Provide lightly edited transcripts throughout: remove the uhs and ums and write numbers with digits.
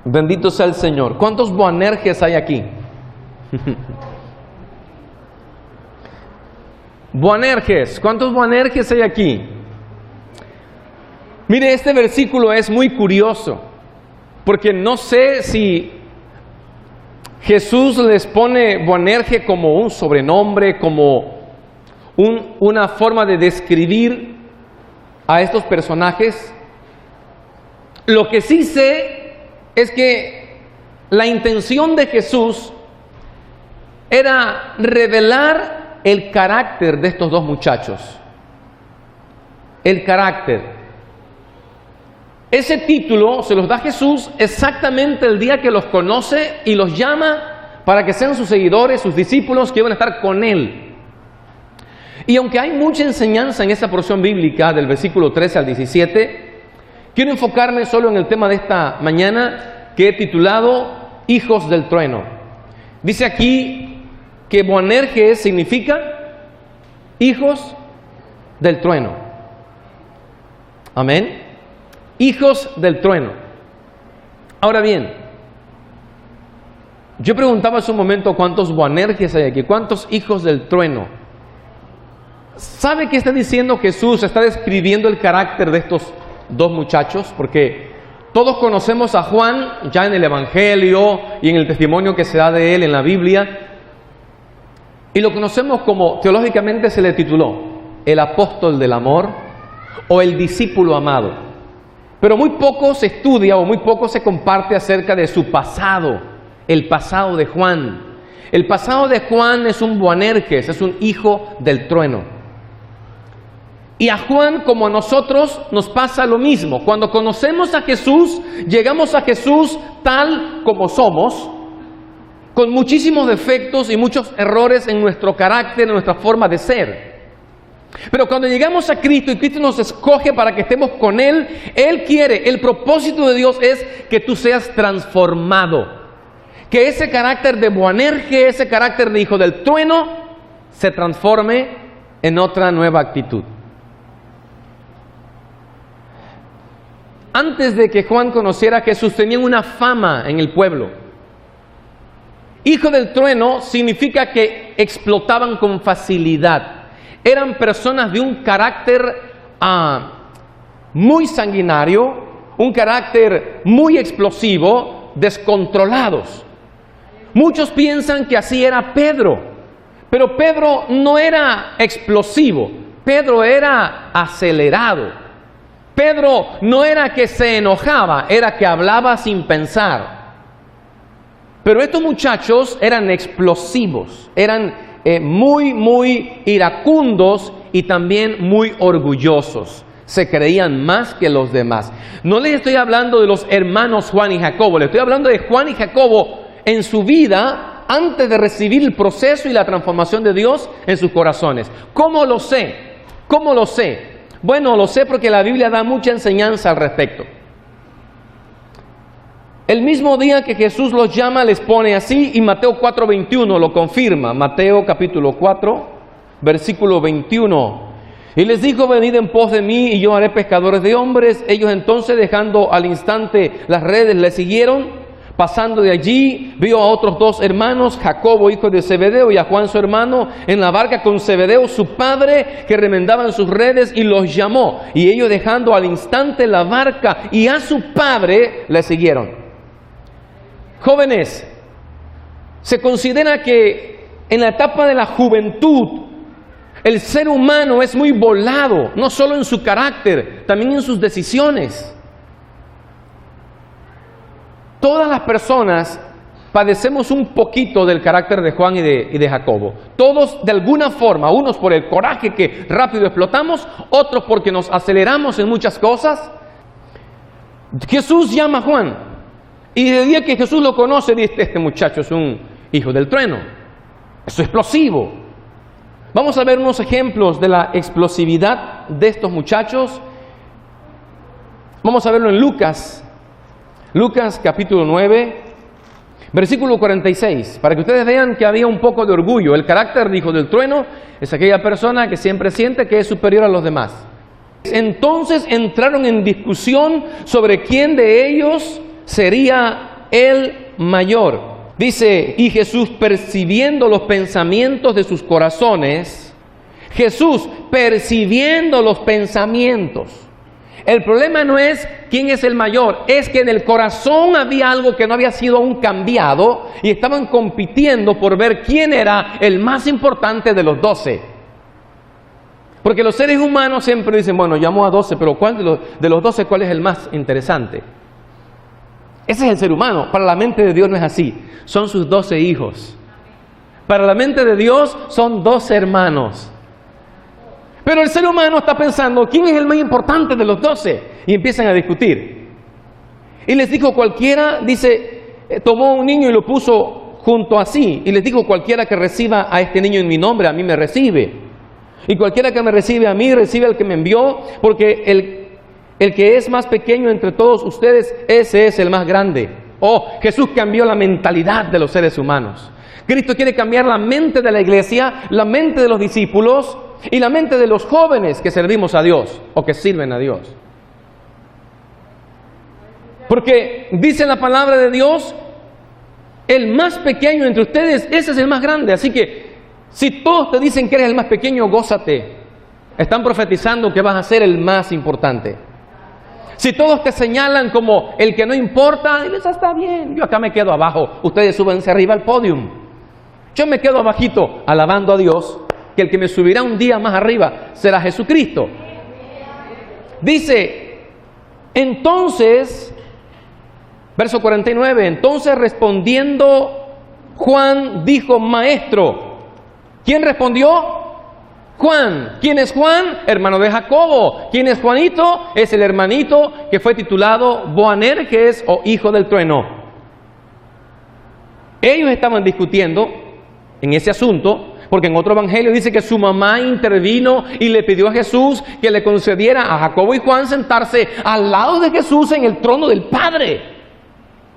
Bendito sea el Señor. ¿Cuántos Boanerges hay aquí? Boanerges. ¿Cuántos Boanerges hay aquí? Mire, este versículo es muy curioso, porque no sé si Jesús les pone Boanerge como un sobrenombre, como una forma de describir a estos personajes. Lo que sí sé es que la intención de Jesús era revelar el carácter de estos dos muchachos. El carácter. Ese título se los da Jesús exactamente el día que los conoce y los llama para que sean sus seguidores, sus discípulos que van a estar con Él. Y aunque hay mucha enseñanza en esa porción bíblica del versículo 13 al 17, quiero enfocarme solo en el tema de esta mañana que he titulado Hijos del Trueno. Dice aquí que Boanerges significa hijos del trueno. Amén. Hijos del trueno. Ahora bien, yo preguntaba hace un momento cuántos Boanerges hay aquí, cuántos hijos del trueno. ¿Sabe qué está diciendo Jesús? Está describiendo el carácter de estos dos muchachos, porque todos conocemos a Juan ya en el Evangelio y en el testimonio que se da de él en la Biblia, y lo conocemos como, teológicamente se le tituló, el apóstol del amor o el discípulo amado. Pero muy poco se estudia o muy poco se comparte acerca de su pasado, el pasado de Juan. El pasado de Juan es un Boanerges, es un hijo del trueno. Y a Juan, como a nosotros, nos pasa lo mismo. Cuando conocemos a Jesús, llegamos a Jesús tal como somos, con muchísimos defectos y muchos errores en nuestro carácter, en nuestra forma de ser. Pero cuando llegamos a Cristo y Cristo nos escoge para que estemos con Él, Él quiere, el propósito de Dios es que tú seas transformado. Que ese carácter de Boanerge, ese carácter de hijo del trueno, se transforme en otra nueva actitud. Antes de que Juan conociera a Jesús, tenían una fama en el pueblo. Hijo del trueno significa que explotaban con facilidad. Eran personas de un carácter muy sanguinario, un carácter muy explosivo, descontrolados. Muchos piensan que así era Pedro, pero Pedro no era explosivo, Pedro era acelerado. Pedro no era que se enojaba, era que hablaba sin pensar. Pero estos muchachos eran explosivos, eran muy iracundos y también muy orgullosos. Se creían más que los demás. No les estoy hablando de los hermanos Juan y Jacobo, les estoy hablando de Juan y Jacobo en su vida antes de recibir el proceso y la transformación de Dios en sus corazones. ¿Cómo lo sé? ¿Cómo lo sé? Bueno, lo sé porque la Biblia da mucha enseñanza al respecto. El mismo día que Jesús los llama, les pone así, y Mateo 4:21 lo confirma. Mateo capítulo 4, versículo 21. Y les dijo: venid en pos de mí, y yo haré pescadores de hombres. Ellos entonces, dejando al instante las redes, le siguieron. Pasando de allí, vio a otros dos hermanos, Jacobo, hijo de Zebedeo, y a Juan, su hermano, en la barca con Zebedeo, su padre, que remendaban sus redes, y los llamó. Y ellos, dejando al instante la barca y a su padre, le siguieron. Jóvenes, se considera que en la etapa de la juventud el ser humano es muy volado, no solo en su carácter, también en sus decisiones. Todas las personas padecemos un poquito del carácter de Juan y de Jacobo. Todos de alguna forma, unos por el coraje que rápido explotamos, otros porque nos aceleramos en muchas cosas. Jesús llama a Juan. Y el día que Jesús lo conoce, dice: este muchacho es un hijo del trueno, es explosivo. Vamos a ver unos ejemplos de la explosividad de estos muchachos. Vamos a verlo en Lucas capítulo 9, versículo 46, para que ustedes vean que había un poco de orgullo. El carácter de hijo del trueno es aquella persona que siempre siente que es superior a los demás. Entonces entraron en discusión sobre quién de ellos sería el mayor. Dice, y Jesús, percibiendo los pensamientos de sus corazones, Jesús percibiendo los pensamientos. El problema no es quién es el mayor, es que en el corazón había algo que no había sido aún cambiado y estaban compitiendo por ver quién era el más importante de los 12. Porque los seres humanos siempre dicen, bueno, llamo a 12, pero ¿cuál de los 12 cuál es el más interesante? Ese es el ser humano. Para la mente de Dios no es así. Son sus 12 hijos. Para la mente de Dios son 12 hermanos. Pero el ser humano está pensando, ¿quién es el más importante de los 12? Y empiezan a discutir. Y les dijo cualquiera, dice, tomó un niño y lo puso junto a sí. Y les dijo, cualquiera que reciba a este niño en mi nombre, a mí me recibe. Y cualquiera que me recibe a mí, recibe al que me envió, porque el que es más pequeño entre todos ustedes, ese es el más grande. Oh, Jesús cambió la mentalidad de los seres humanos. Cristo quiere cambiar la mente de la iglesia, la mente de los discípulos y la mente de los jóvenes que servimos a Dios o que sirven a Dios. Porque dice la palabra de Dios, el más pequeño entre ustedes, ese es el más grande. Así que si todos te dicen que eres el más pequeño, gózate. Están profetizando que vas a ser el más importante. Si todos te señalan como el que no importa, diles, está bien, yo acá me quedo abajo, ustedes súbanse arriba al podium. Yo me quedo abajito alabando a Dios, que el que me subirá un día más arriba será Jesucristo. Dice, entonces, verso 49, entonces respondiendo Juan dijo, maestro. ¿Quién respondió? Juan. ¿Quién es Juan? Hermano de Jacobo. ¿Quién es Juanito? Es el hermanito que fue titulado Boanerges o hijo del trueno. Ellos estaban discutiendo en ese asunto, porque en otro evangelio dice que su mamá intervino y le pidió a Jesús que le concediera a Jacobo y Juan sentarse al lado de Jesús en el trono del Padre.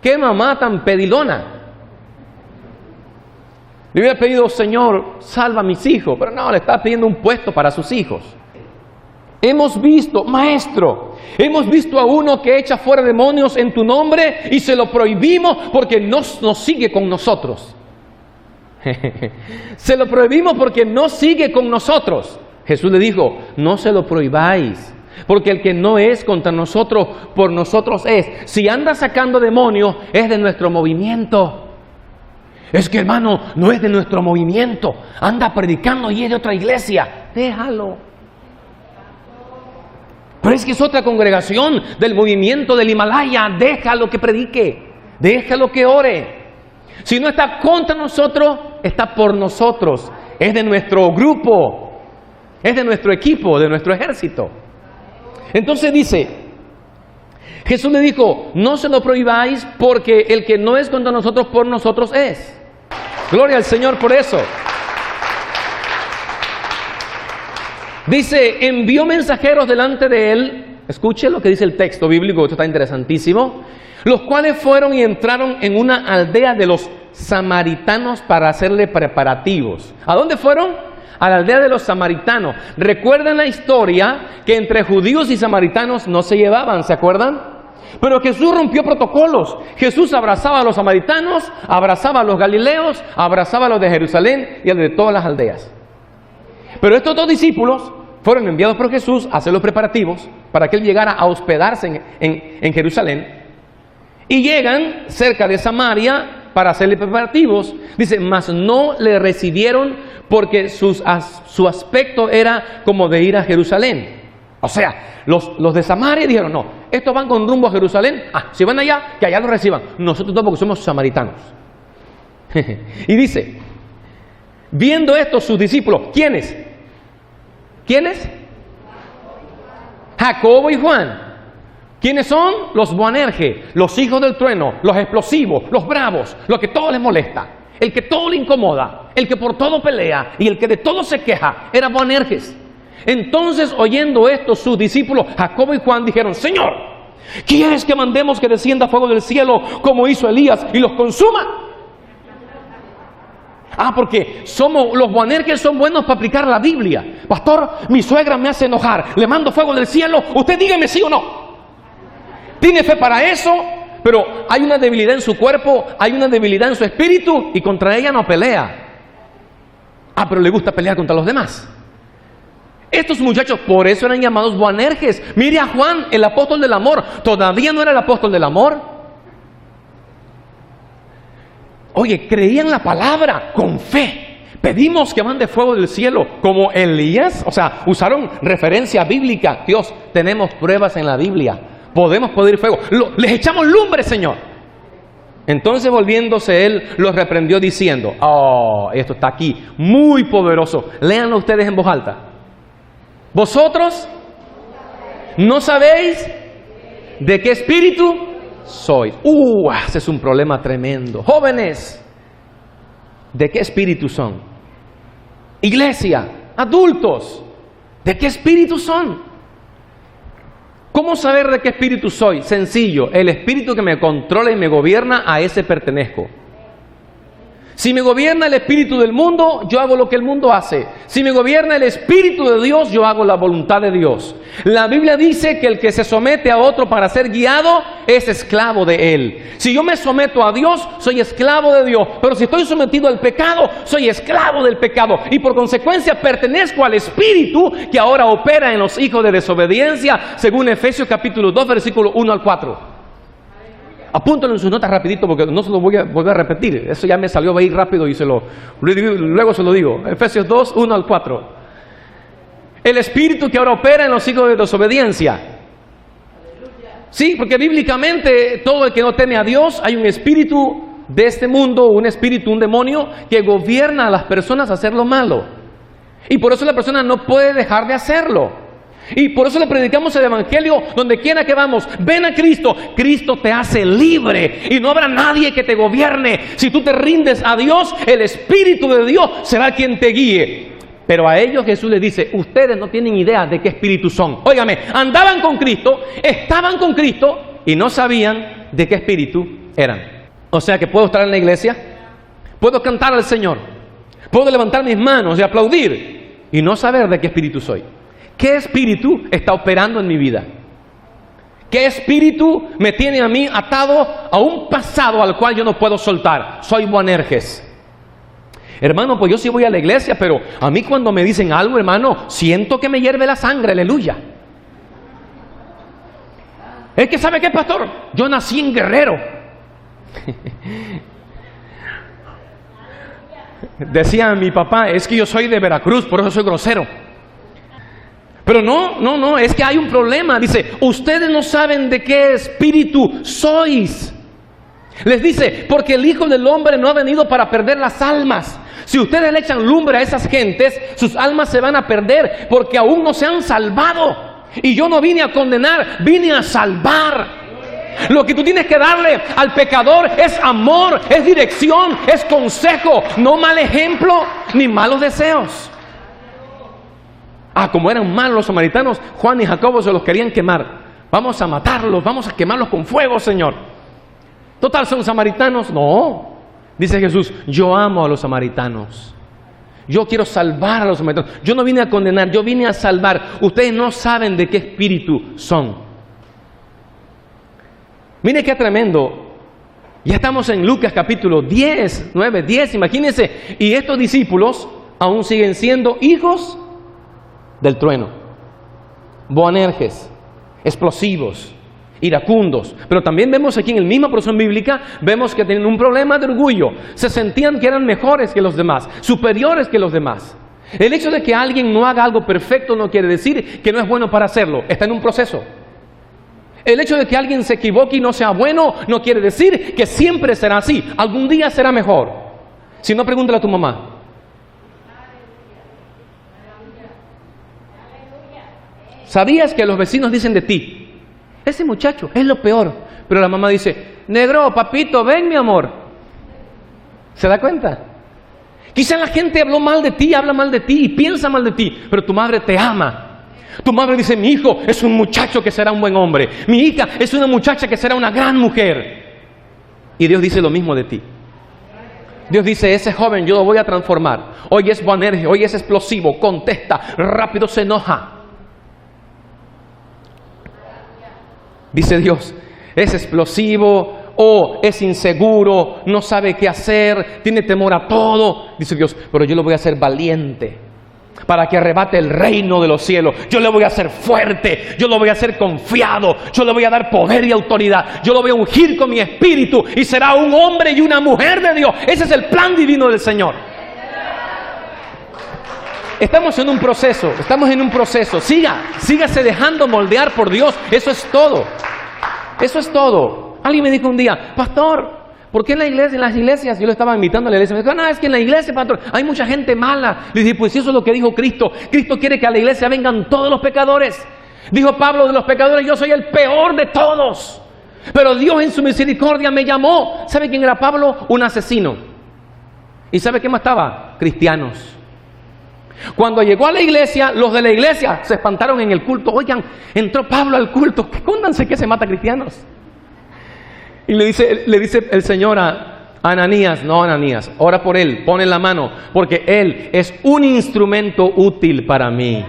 ¡Qué mamá tan pedilona! Le hubiera pedido, Señor, salva a mis hijos, pero no, le está pidiendo un puesto para sus hijos. Hemos visto, maestro, hemos visto a uno que echa fuera demonios en tu nombre y se lo prohibimos porque no nos sigue con nosotros. Se lo prohibimos porque no sigue con nosotros. Jesús le dijo, no se lo prohibáis, porque el que no es contra nosotros, por nosotros es. Si anda sacando demonios, es de nuestro movimiento. Es que, hermano, no es de nuestro movimiento, anda predicando y es de otra iglesia. Déjalo. Pero es que es otra congregación del movimiento del Himalaya. Déjalo que predique, déjalo que ore. Si no está contra nosotros, está por nosotros. Es de nuestro grupo, es de nuestro equipo, de nuestro ejército. Entonces dice, Jesús le dijo, no se lo prohibáis porque el que no es contra nosotros, por nosotros es. Gloria al Señor por eso. Dice, envió mensajeros delante de él. Escuche lo que dice el texto bíblico, esto está interesantísimo. Los cuales fueron y entraron en una aldea de los samaritanos para hacerle preparativos. ¿A dónde fueron? A la aldea de los samaritanos. ¿Recuerdan la historia que entre judíos y samaritanos no se llevaban? ¿Se acuerdan? Pero Jesús rompió protocolos. Jesús abrazaba a los samaritanos, abrazaba a los galileos, abrazaba a los de Jerusalén y a los de todas las aldeas. Pero estos dos discípulos fueron enviados por Jesús a hacer los preparativos para que él llegara a hospedarse en Jerusalén. Y llegan cerca de Samaria para hacerle preparativos. Dice, mas no le recibieron porque su aspecto era como de ir a Jerusalén. O sea, los de Samaria dijeron, no, estos van con rumbo a Jerusalén. Si van allá, que allá los reciban. Nosotros tampoco somos samaritanos. Y dice, viendo esto sus discípulos, ¿quiénes? ¿Quiénes? Jacobo y Juan. ¿Quiénes son? Los Boanerges, los hijos del trueno, los explosivos, los bravos, los que todo les molesta, el que todo le incomoda, el que por todo pelea y el que de todo se queja, era Boanerges. Entonces, oyendo esto, sus discípulos, Jacobo y Juan, dijeron, Señor, ¿quieres que mandemos que descienda fuego del cielo como hizo Elías y los consuma? Porque los Boanerges son buenos para aplicar la Biblia. Pastor, mi suegra me hace enojar, le mando fuego del cielo, usted dígame sí o no. ¿Tiene fe para eso? pero hay una debilidad en su cuerpo, hay una debilidad en su espíritu y contra ella no pelea. Ah, pero le gusta pelear contra los demás. Estos muchachos por eso eran llamados Boanerges. Mire a Juan, el apóstol del amor. Todavía no era el apóstol del amor. Oye, creían la palabra con fe. Pedimos que mande fuego del cielo como Elías. O sea, usaron referencia bíblica. Dios, tenemos pruebas en la Biblia. Podemos pedir fuego. Les echamos lumbre, Señor. Entonces volviéndose él, los reprendió diciendo, oh, esto está aquí, muy poderoso. Léanlo ustedes en voz alta. ¿Vosotros no sabéis de qué espíritu sois? Ese es un problema tremendo. Jóvenes, ¿de qué espíritu son? Iglesia, adultos, ¿de qué espíritu son? ¿Cómo saber de qué espíritu soy? Sencillo, el espíritu que me controla y me gobierna, a ese pertenezco. Si me gobierna el espíritu del mundo, yo hago lo que el mundo hace. Si me gobierna el espíritu de Dios, yo hago la voluntad de Dios. La Biblia dice que el que se somete a otro para ser guiado es esclavo de él. Si yo me someto a Dios, soy esclavo de Dios. Pero si estoy sometido al pecado, soy esclavo del pecado. Y por consecuencia pertenezco al espíritu que ahora opera en los hijos de desobediencia, según Efesios capítulo 2, versículo 1 al 4. Apúntalo en sus notas rapidito porque no se lo voy a volver a repetir. Eso ya me salió a ir rápido y luego se lo digo. Efesios 2, 1 al 4. El espíritu que ahora opera en los hijos de desobediencia. Sí, porque bíblicamente todo el que no teme a Dios, hay un espíritu de este mundo, un espíritu, un demonio que gobierna a las personas a hacer lo malo. Y por eso la persona no puede dejar de hacerlo. Y por eso le predicamos el evangelio donde quiera que vamos. Ven a Cristo. Cristo te hace libre y no habrá nadie que te gobierne. Si tú te rindes a Dios, el Espíritu de Dios será quien te guíe. Pero a ellos Jesús les dice, ustedes no tienen idea de qué espíritu son. Óigame, andaban con Cristo, estaban con Cristo y no sabían de qué espíritu eran. O sea que puedo estar en la iglesia, puedo cantar al Señor, puedo levantar mis manos y aplaudir y no saber de qué espíritu soy. ¿Qué espíritu está operando en mi vida? ¿Qué espíritu me tiene a mí atado a un pasado al cual yo no puedo soltar? Soy Boanerges. Hermano, pues yo sí voy a la iglesia, pero a mí cuando me dicen algo, hermano, siento que me hierve la sangre, aleluya. Es que ¿sabe qué, pastor? Yo nací en Guerrero. Decía mi papá, es que yo soy de Veracruz, por eso soy grosero. Pero no, es que hay un problema. Dice, ustedes no saben de qué espíritu sois. Les dice, porque el Hijo del Hombre no ha venido para perder las almas. Si ustedes le echan lumbre a esas gentes, sus almas se van a perder porque aún no se han salvado. Y yo no vine a condenar, vine a salvar. Lo que tú tienes que darle al pecador es amor, es dirección, es consejo, no mal ejemplo ni malos deseos. Como eran malos los samaritanos, Juan y Jacobo se los querían quemar. Vamos a matarlos, vamos a quemarlos con fuego, Señor. Total, ¿son samaritanos? No. Dice Jesús, yo amo a los samaritanos. Yo quiero salvar a los samaritanos. Yo no vine a condenar, yo vine a salvar. Ustedes no saben de qué espíritu son. Mire qué tremendo. Ya estamos en Lucas capítulo 10, 9, 10, imagínense. Y estos discípulos aún siguen siendo hijos del trueno, Boanerges, explosivos, iracundos. Pero también vemos aquí en la misma porción bíblica, vemos que tienen un problema de orgullo. Se sentían que eran mejores que los demás, superiores que los demás. El hecho de que alguien no haga algo perfecto no quiere decir que no es bueno para hacerlo, está en un proceso. El hecho de que alguien se equivoque y no sea bueno no quiere decir que siempre será así, algún día será mejor. Si no, pregúntale a tu mamá. ¿Sabías que los vecinos dicen de ti, ese muchacho es lo peor? Pero la mamá dice, negro, papito, ven mi amor. ¿Se da cuenta? Quizá la gente habló mal de ti, habla mal de ti y piensa mal de ti, pero tu madre te ama. Tu madre dice, mi hijo es un muchacho que será un buen hombre. Mi hija es una muchacha que será una gran mujer. Y Dios dice lo mismo de ti. Dios dice, ese joven yo lo voy a transformar. Hoy es Boanerges, hoy es explosivo, contesta, rápido se enoja. Dice Dios, es explosivo, o es inseguro, no sabe qué hacer, tiene temor a todo. Dice Dios, pero yo lo voy a hacer valiente para que arrebate el reino de los cielos. Yo le voy a hacer fuerte, yo lo voy a hacer confiado, yo le voy a dar poder y autoridad, yo lo voy a ungir con mi espíritu y será un hombre y una mujer de Dios. Ese es el plan divino del Señor. Estamos en un proceso, sígase dejando moldear por Dios. Eso es todo. Alguien me dijo un día, pastor, ¿por qué en las iglesias, yo lo estaba invitando a la iglesia, me dijo, no, es que en la iglesia, pastor, hay mucha gente mala? Le dije, pues eso es lo que dijo Cristo. Cristo quiere que a la iglesia vengan todos los pecadores. Dijo Pablo, de los pecadores yo soy el peor de todos, pero Dios en su misericordia me llamó. ¿Sabe quién era Pablo? Un asesino. ¿Y sabe qué más estaba? Cristianos. Cuando llegó a la iglesia, los de la iglesia se espantaron en el culto. Oigan, entró Pablo al culto, escóndanse que se mata cristianos. Y le dice el Señor a Ananías, no, Ananías, ora por él, ponle la mano, porque él es un instrumento útil para mí.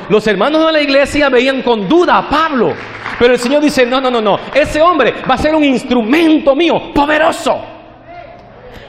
Los hermanos de la iglesia veían con duda a Pablo, pero el Señor dice, no, ese hombre va a ser un instrumento mío, poderoso.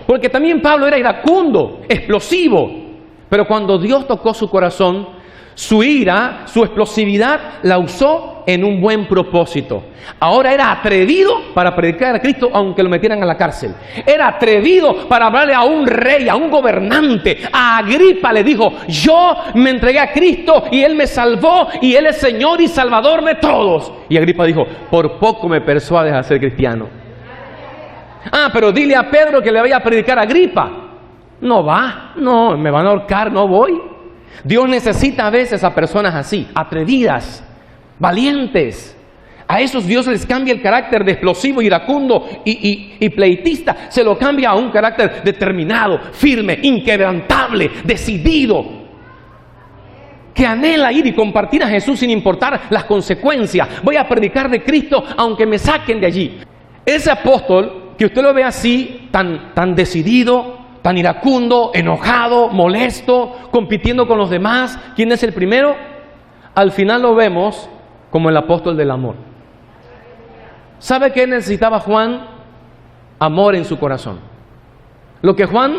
Porque también Pablo era iracundo, explosivo, pero cuando Dios tocó su corazón, su ira, su explosividad, la usó en un buen propósito. Ahora era atrevido para predicar a Cristo aunque lo metieran a la cárcel. Era atrevido para hablarle a un rey, a un gobernante. A Agripa le dijo, yo me entregué a Cristo y Él me salvó y Él es Señor y Salvador de todos. Y Agripa dijo, por poco me persuades a ser cristiano. Pero dile a Pedro que le vaya a predicar a Agripa. No va, no, me van a ahorcar, no voy. Dios necesita a veces a personas así, atrevidas, valientes. A esos Dios les cambia el carácter de explosivo, iracundo y pleitista. Se lo cambia a un carácter determinado, firme, inquebrantable, decidido, que anhela ir y compartir a Jesús sin importar las consecuencias. Voy a predicar de Cristo aunque me saquen de allí. Ese apóstol, que usted lo ve así, tan decidido, tan iracundo, enojado, molesto, compitiendo con los demás. ¿Quién es el primero? Al final lo vemos como el apóstol del amor. ¿Sabe qué necesitaba Juan? Amor en su corazón. Lo que Juan,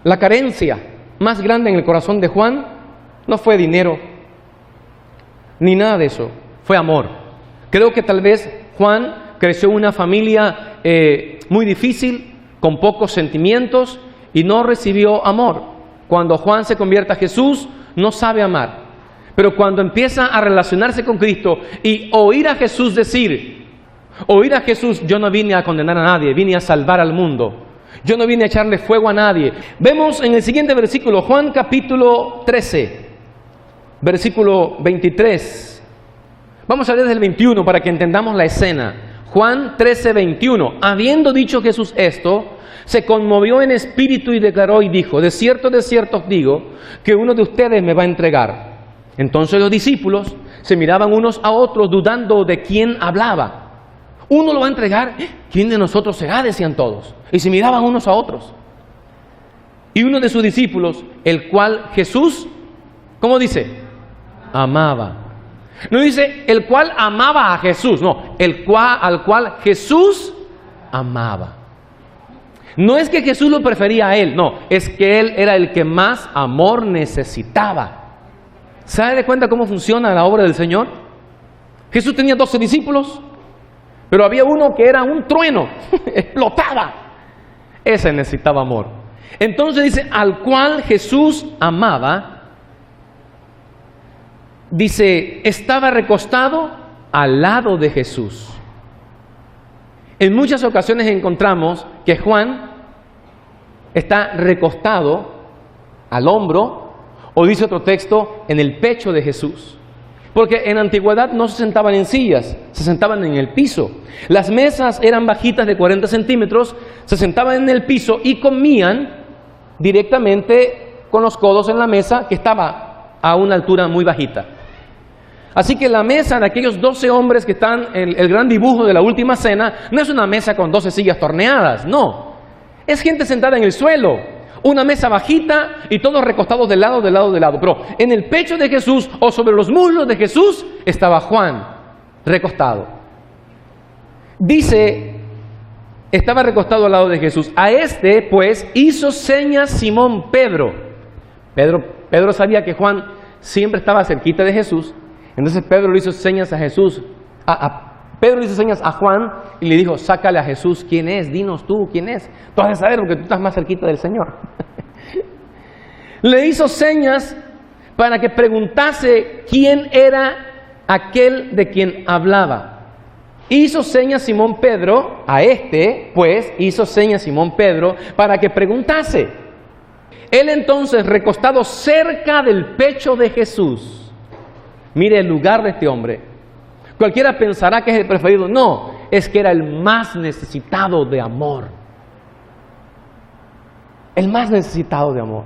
la carencia más grande en el corazón de Juan no fue dinero, ni nada de eso, fue amor. Creo que tal vez Juan creció en una familia muy difícil, con pocos sentimientos, y no recibió amor. Cuando Juan se convierte a Jesús, no sabe amar. Pero cuando empieza a relacionarse con Cristo y oír a Jesús decir, yo no vine a condenar a nadie, vine a salvar al mundo. Yo no vine a echarle fuego a nadie. Vemos en el siguiente versículo, Juan capítulo 13, versículo 23. Vamos a leer desde el 21 para que entendamos la escena. Juan 13, 21. Habiendo dicho Jesús esto, se conmovió en espíritu y declaró y dijo, de cierto os digo, que uno de ustedes me va a entregar. Entonces los discípulos se miraban unos a otros dudando de quién hablaba. Uno lo va a entregar, ¿quién de nosotros será? Decían todos. Y se miraban unos a otros. Y uno de sus discípulos, el cual Jesús, ¿cómo dice? Amaba. No dice el cual amaba a Jesús, no, al cual Jesús amaba. No es que Jesús lo prefería a él, no, es que él era el que más amor necesitaba. ¿Sabe de cuenta cómo funciona la obra del Señor? Jesús tenía 12 discípulos, pero había uno que era un trueno, explotaba. Ese necesitaba amor. Entonces dice, al cual Jesús amaba. Dice, estaba recostado al lado de Jesús. En muchas ocasiones encontramos que Juan está recostado al hombro, o dice otro texto, en el pecho de Jesús. Porque en la antigüedad no se sentaban en sillas, se sentaban en el piso. Las mesas eran bajitas de 40 centímetros, se sentaban en el piso y comían directamente con los codos en la mesa, que estaba a una altura muy bajita. Así que la mesa de aquellos 12 hombres que están en el gran dibujo de la última cena no es una mesa con 12 sillas torneadas, no. Es gente sentada en el suelo. Una mesa bajita y todos recostados de lado. Pero en el pecho de Jesús o sobre los muslos de Jesús estaba Juan recostado. Dice, estaba recostado al lado de Jesús. A este, pues, hizo señas Simón Pedro. Pedro sabía que Juan siempre estaba cerquita de Jesús. Entonces Pedro le hizo señas a Jesús. Pedro le hizo señas a Juan y le dijo, sácale a Jesús, ¿quién es? Dinos tú, ¿quién es? Tú has de saber porque tú estás más cerquita del Señor. Le hizo señas para que preguntase quién era aquel de quien hablaba. Hizo señas Simón Pedro, a este, pues, hizo señas Simón Pedro para que preguntase. Él entonces, recostado cerca del pecho de Jesús, mire el lugar de este hombre. Cualquiera pensará que es el preferido. No, es que era el más necesitado de amor. El más necesitado de amor.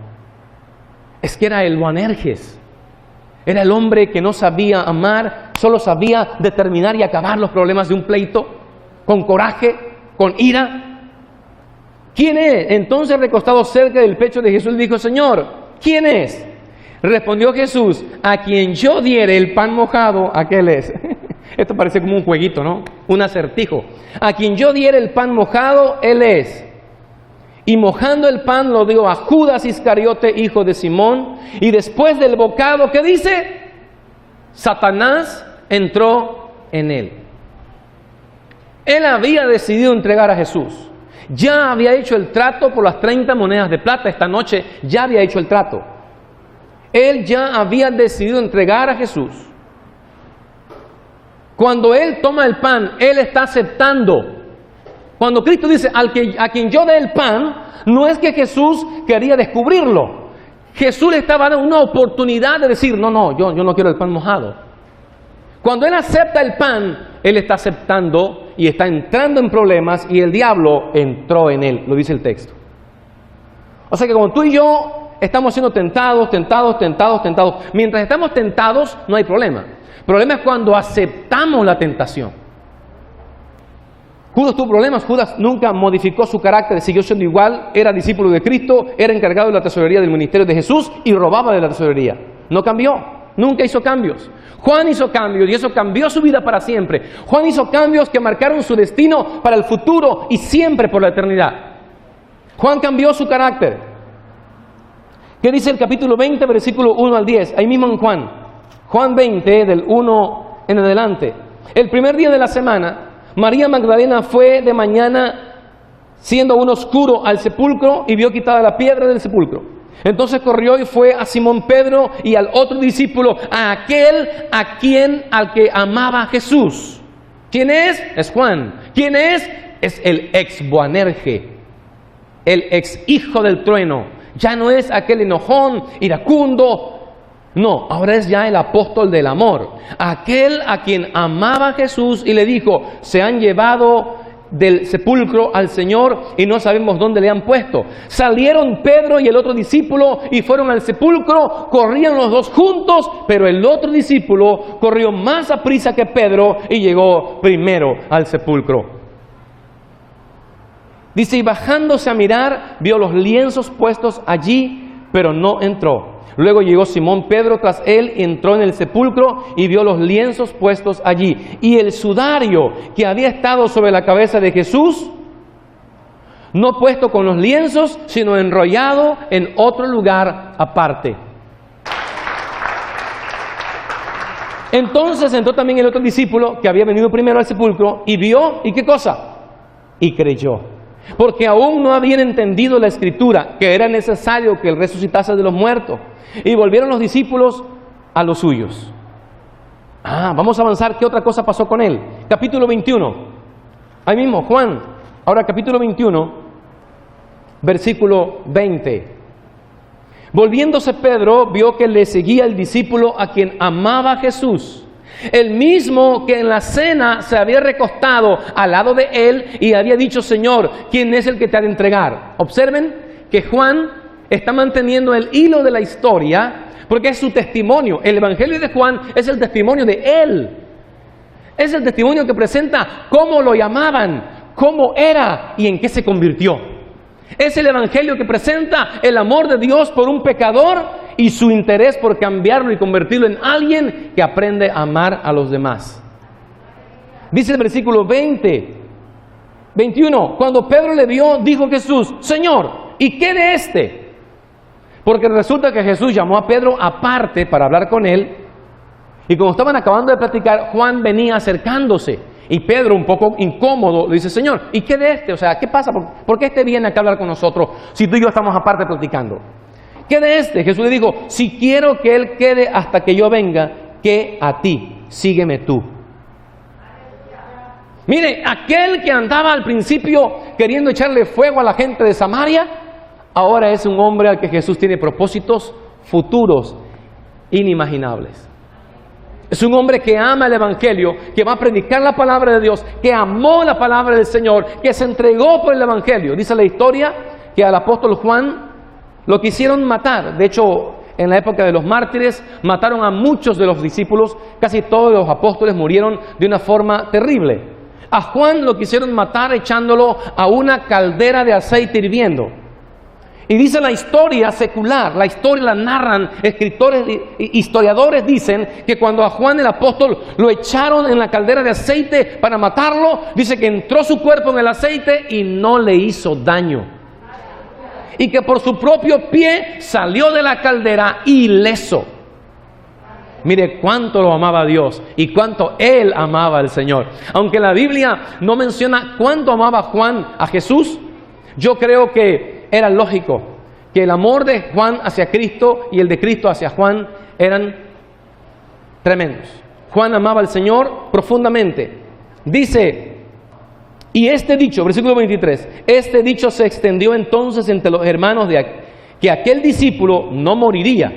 Es que era el Boanerges. Era el hombre que no sabía amar, solo sabía determinar y acabar los problemas de un pleito, con coraje, con ira. ¿Quién es? Entonces, recostado cerca del pecho de Jesús, dijo, Señor, ¿quién es? Respondió Jesús, a quien yo diere el pan mojado, aquel es. Esto parece como un jueguito, ¿no? Un acertijo. A quien yo diere el pan mojado, él es. Y mojando el pan lo dio a Judas Iscariote, hijo de Simón. Y después del bocado, ¿qué dice? Satanás entró en él. Él había decidido entregar a Jesús. Ya había hecho el trato por las 30 monedas de plata. Esta noche ya había hecho el trato. Él ya había decidido entregar a Jesús. Cuando Él toma el pan, Él está aceptando. Cuando Cristo dice, a quien yo dé el pan, no es que Jesús quería descubrirlo. Jesús le estaba dando una oportunidad de decir, no, yo no quiero el pan mojado. Cuando Él acepta el pan, Él está aceptando y está entrando en problemas y el diablo entró en Él, lo dice el texto. O sea que como tú y yo estamos siendo tentados. Mientras estamos tentados, no hay problema. El problema es cuando aceptamos la tentación. Judas tuvo problemas. Judas nunca modificó su carácter, siguió siendo igual, era discípulo de Cristo, era encargado de la tesorería del ministerio de Jesús y robaba de la tesorería. No cambió, nunca hizo cambios. Juan hizo cambios y eso cambió su vida para siempre. Juan hizo cambios que marcaron su destino para el futuro y siempre por la eternidad. Juan cambió su carácter. ¿Qué dice el capítulo 20, versículo 1 al 10? Ahí mismo en Juan. Juan 20, del 1 en adelante. El primer día de la semana, María Magdalena fue de mañana, siendo aún oscuro, al sepulcro y vio quitada la piedra del sepulcro. Entonces corrió y fue a Simón Pedro y al otro discípulo, a aquel al que amaba Jesús. ¿Quién es? Es Juan. ¿Quién es? Es el ex Boanerges, el ex hijo del trueno. Ya no es aquel enojón, iracundo. No, ahora es ya el apóstol del amor. Aquel a quien amaba Jesús y le dijo, se han llevado del sepulcro al Señor y no sabemos dónde le han puesto. Salieron Pedro y el otro discípulo y fueron al sepulcro, corrían los dos juntos, pero el otro discípulo corrió más a prisa que Pedro y llegó primero al sepulcro. Dice, y bajándose a mirar, vio los lienzos puestos allí, pero no entró. Luego llegó Simón Pedro tras él, entró en el sepulcro y vio los lienzos puestos allí. Y el sudario que había estado sobre la cabeza de Jesús, no puesto con los lienzos, sino enrollado en otro lugar aparte. Entonces entró también el otro discípulo que había venido primero al sepulcro y vio, ¿y qué cosa? Y creyó. Porque aún no habían entendido la escritura, que era necesario que Él resucitase de los muertos. Y volvieron los discípulos a los suyos. Vamos a avanzar. ¿Qué otra cosa pasó con Él? Capítulo 21. Ahí mismo, Juan. Ahora capítulo 21, versículo 20. Volviéndose Pedro, vio que le seguía el discípulo a quien amaba Jesús. El mismo que en la cena se había recostado al lado de él y había dicho, Señor, ¿quién es el que te ha de entregar? Observen que Juan está manteniendo el hilo de la historia porque es su testimonio. El Evangelio de Juan es el testimonio de él. Es el testimonio que presenta cómo lo llamaban, cómo era y en qué se convirtió. Es el Evangelio que presenta el amor de Dios por un pecador y su interés por cambiarlo y convertirlo en alguien que aprende a amar a los demás. Dice el versículo 21, cuando Pedro le vio, dijo Jesús, Señor, ¿y qué de este? Porque resulta que Jesús llamó a Pedro aparte para hablar con él, y como estaban acabando de platicar, Juan venía acercándose, y Pedro, un poco incómodo, le dice, Señor, ¿y qué de este? O sea, ¿qué pasa? ¿Por qué este viene acá a hablar con nosotros si tú y yo estamos aparte platicando? ¿Qué de este? Jesús le dijo, si quiero que él quede hasta que yo venga, ¿qué a ti? Sígueme tú. Mire, aquel que andaba al principio queriendo echarle fuego a la gente de Samaria, ahora es un hombre al que Jesús tiene propósitos futuros inimaginables. Es un hombre que ama el Evangelio, que va a predicar la palabra de Dios, que amó la palabra del Señor, que se entregó por el Evangelio. Dice la historia que al apóstol Juan lo quisieron matar. De hecho, en la época de los mártires, mataron a muchos de los discípulos. Casi todos los apóstoles murieron de una forma terrible. A Juan lo quisieron matar echándolo a una caldera de aceite hirviendo. Y dice la historia secular, la historia la narran escritores, historiadores dicen que cuando a Juan el apóstol lo echaron en la caldera de aceite para matarlo, dice que entró su cuerpo en el aceite y no le hizo daño. Y que por su propio pie salió de la caldera ileso. Mire cuánto lo amaba Dios y cuánto él amaba al Señor. Aunque la Biblia no menciona cuánto amaba Juan a Jesús, yo creo que era lógico que el amor de Juan hacia Cristo y el de Cristo hacia Juan eran tremendos. Juan amaba al Señor profundamente. Dice, y este dicho, versículo 23, este dicho se extendió entonces entre los hermanos que aquel discípulo no moriría.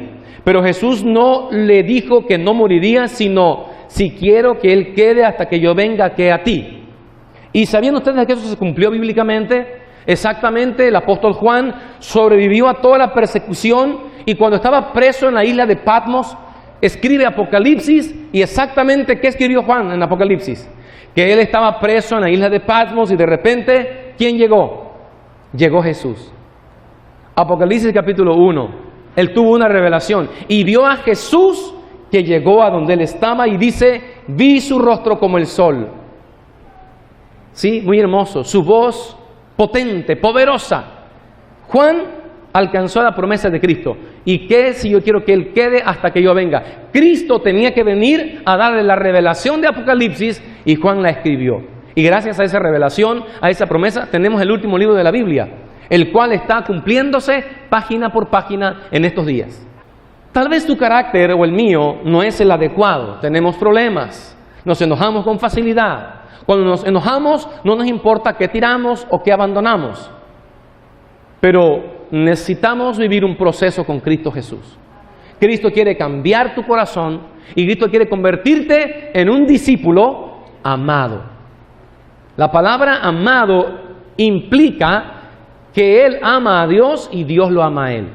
Pero Jesús no le dijo que no moriría, sino, si quiero que él quede hasta que yo venga, que a ti. Y sabiendo ustedes que eso se cumplió bíblicamente, exactamente el apóstol Juan sobrevivió a toda la persecución y cuando estaba preso en la isla de Patmos, escribe Apocalipsis. Y exactamente, ¿qué escribió Juan en Apocalipsis? Que él estaba preso en la isla de Patmos y de repente, ¿quién llegó? Llegó Jesús. Apocalipsis capítulo 1. Él tuvo una revelación y vio a Jesús que llegó a donde él estaba y dice, vi su rostro como el sol. Sí, muy hermoso, su voz potente, poderosa. Juan alcanzó la promesa de Cristo. ¿Y qué si yo quiero que él quede hasta que yo venga? Cristo tenía que venir a darle la revelación de Apocalipsis y Juan la escribió. Y gracias a esa revelación, a esa promesa, tenemos el último libro de la Biblia, el cual está cumpliéndose página por página en estos días. Tal vez tu carácter o el mío no es el adecuado. Tenemos problemas, nos enojamos con facilidad. Cuando nos enojamos no nos importa qué tiramos o qué abandonamos. Pero necesitamos vivir un proceso con Cristo Jesús. Cristo quiere cambiar tu corazón y Cristo quiere convertirte en un discípulo amado. La palabra amado implica que Él ama a Dios y Dios lo ama a Él.